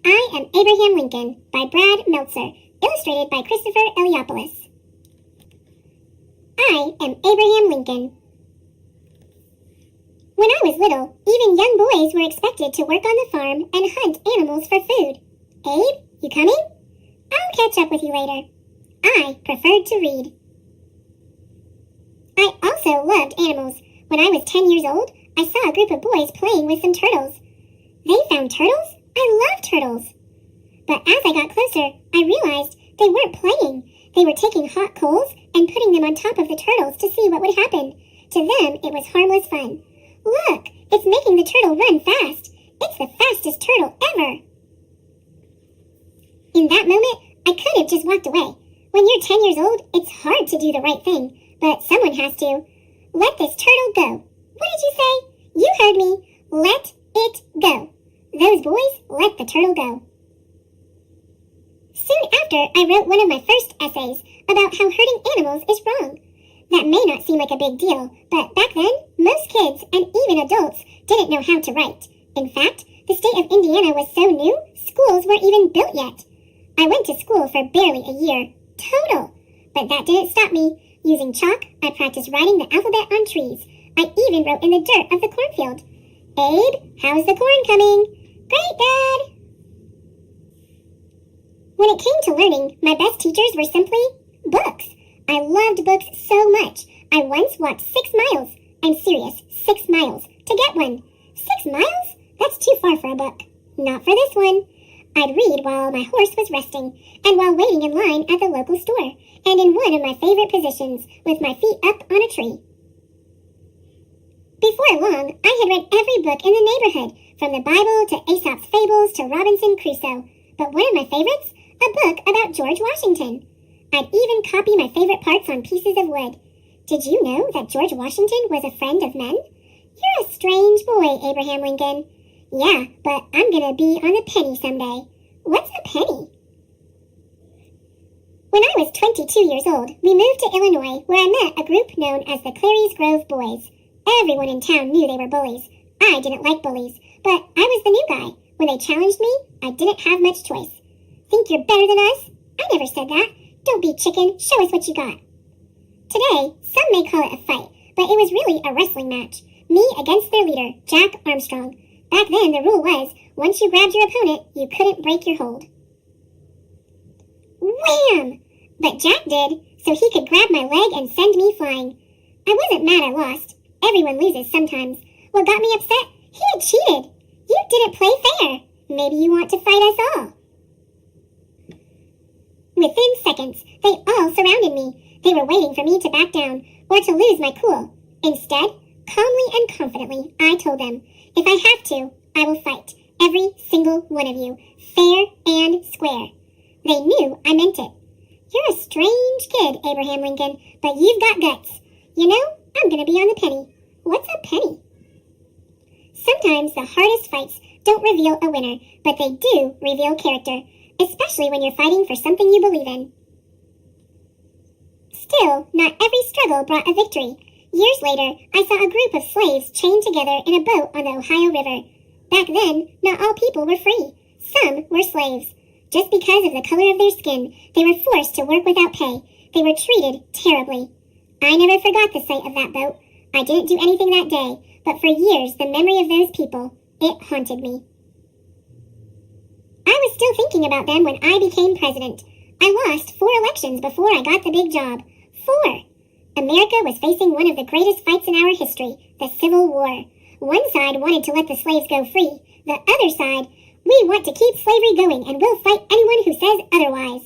I Am Abraham Lincoln by Brad Meltzer, illustrated by Christopher Eliopoulos. I am Abraham Lincoln. When I was little, even young boys were expected to work on the farm and hunt animals for food. Abe, you coming? I'll catch up with you later. I preferred to read. I also loved animals. When I was 10 years old, I saw a group of boys playing with some turtles. They found turtles? I love turtles. But as I got closer, I realized they weren't playing. They were taking hot coals and putting them on top of the turtles to see what would happen. To them, it was harmless fun. Look, it's making the turtle run fast. It's the fastest turtle ever. In that moment, I could have just walked away. When you're 10 years old, it's hard to do the right thing, but someone has to. Let this turtle go. What did you say? You heard me. Let it go. Those boys let the turtle go. Soon after, I wrote one of my first essays about how hurting animals is wrong. That may not seem like a big deal, but back then, most kids and even adults didn't know how to write. In fact, the state of Indiana was so new, schools weren't even built yet. I went to school for barely a year, total. But that didn't stop me. Using chalk, I practiced writing the alphabet on trees. I even wrote in the dirt of the cornfield. Abe, how's the corn coming? Great, Dad! When it came to learning, my best teachers were simply books. I loved books so much. I once walked 6 miles. I'm serious, 6 miles. To get one. 6 miles? That's too far for a book. Not for this one. I'd read while my horse was resting, and while waiting in line at the local store, and in one of my favorite positions, with my feet up on a tree. Before long, I had read every book in the neighborhood, from the Bible to Aesop's Fables to Robinson Crusoe. But one of my favorites? A book about George Washington. I'd even copy my favorite parts on pieces of wood. Did you know that George Washington was a friend of men? You're a strange boy, Abraham Lincoln. Yeah, but I'm gonna be on a penny someday. What's a penny? When I was 22 years old, we moved to Illinois, where I met a group known as the Clary's Grove Boys. Everyone in town knew they were bullies. I didn't like bullies, but I was the new guy. When they challenged me, I didn't have much choice. Think you're better than us? I never said that. Don't be chicken. Show us what you got. Today, some may call it a fight, but it was really a wrestling match. Me against their leader, Jack Armstrong. Back then, the rule was, once you grabbed your opponent, you couldn't break your hold. Wham! But Jack did, so he could grab my leg and send me flying. I wasn't mad I lost. Everyone loses sometimes. What got me upset? He had cheated. You didn't play fair. Maybe you want to fight us all. Within seconds, they all surrounded me. They were waiting for me to back down or to lose my cool. Instead, calmly and confidently, I told them, if I have to, I will fight. Every single one of you. Fair and square. They knew I meant it. You're a strange kid, Abraham Lincoln, but you've got guts. You know, I'm going to be on the penny. What's a penny? Sometimes the hardest fights don't reveal a winner, but they do reveal character, especially when you're fighting for something you believe in. Still, not every struggle brought a victory. Years later, I saw a group of slaves chained together in a boat on the Ohio River. Back then, not all people were free. Some were slaves. Just because of the color of their skin, they were forced to work without pay. They were treated terribly. I never forgot the sight of that boat. I didn't do anything that day, but for years the memory of those people, it haunted me. I was still thinking about them when I became president. I lost 4 elections before I got the big job. 4! America was facing one of the greatest fights in our history, the Civil War. One side wanted to let the slaves go free. The other side, we want to keep slavery going and we'll fight anyone who says otherwise.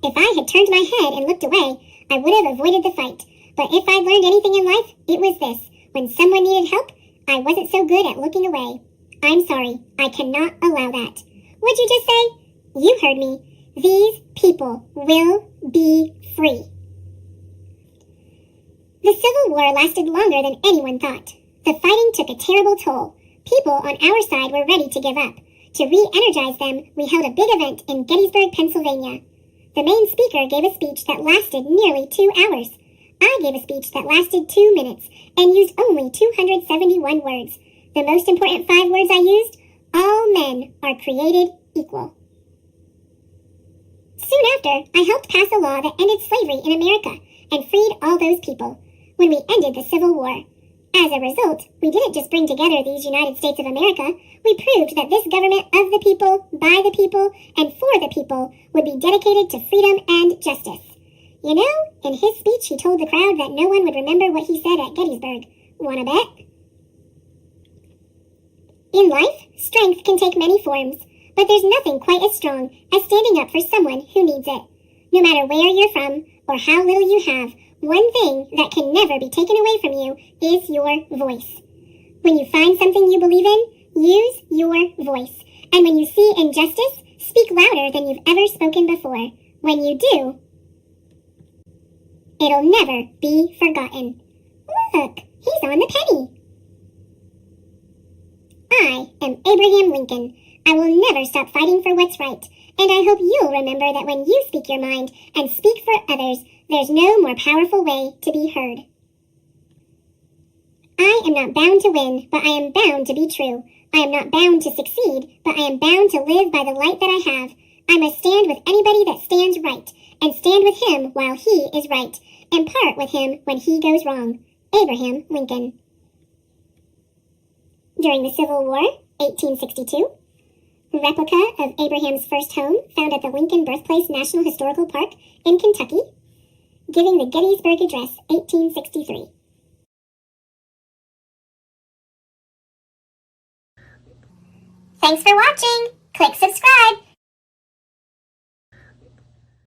If I had turned my head and looked away, I would have avoided the fight. But if I'd learned anything in life, it was this. When someone needed help, I wasn't so good at looking away. I'm sorry. I cannot allow that. What'd you just say? You heard me. These people will be free. The Civil War lasted longer than anyone thought. The fighting took a terrible toll. People on our side were ready to give up. To re-energize them, we held a big event in Gettysburg, Pennsylvania. The main speaker gave a speech that lasted nearly 2 hours. I gave a speech that lasted 2 minutes and used only 271 words. The most important 5 words I used? All men men are created equal. Soon after, I helped pass a law that ended slavery in America and freed all those people when we ended the Civil War. As a result, we didn't just bring together these United States of America, we proved that this government of the people, by the people, and for the people would be dedicated to freedom and justice. You know, in his speech he told the crowd that no one would remember what he said at Gettysburg. Wanna bet? In life, strength can take many forms, but there's nothing quite as strong as standing up for someone who needs it. No matter where you're from or how little you have, one thing that can never be taken away from you is your voice. When you find something you believe in, use your voice. And when you see injustice, speak louder than you've ever spoken before. When you do, it'll never be forgotten. Look, he's on the penny. I am Abraham Lincoln. I will never stop fighting for what's right, and I hope you'll remember that when you speak your mind and speak for others, there's no more powerful way to be heard. I am not bound to win, but I am bound to be true. I am not bound to succeed, but I am bound to live by the light that I have. I must stand with anybody that stands right, and stand with him while he is right, and part with him when he goes wrong. Abraham Lincoln. During the Civil War, 1862, replica of Abraham's first home found at the Lincoln Birthplace National Historical Park in Kentucky, giving the Gettysburg Address, 1863. Thanks for watching! Click subscribe!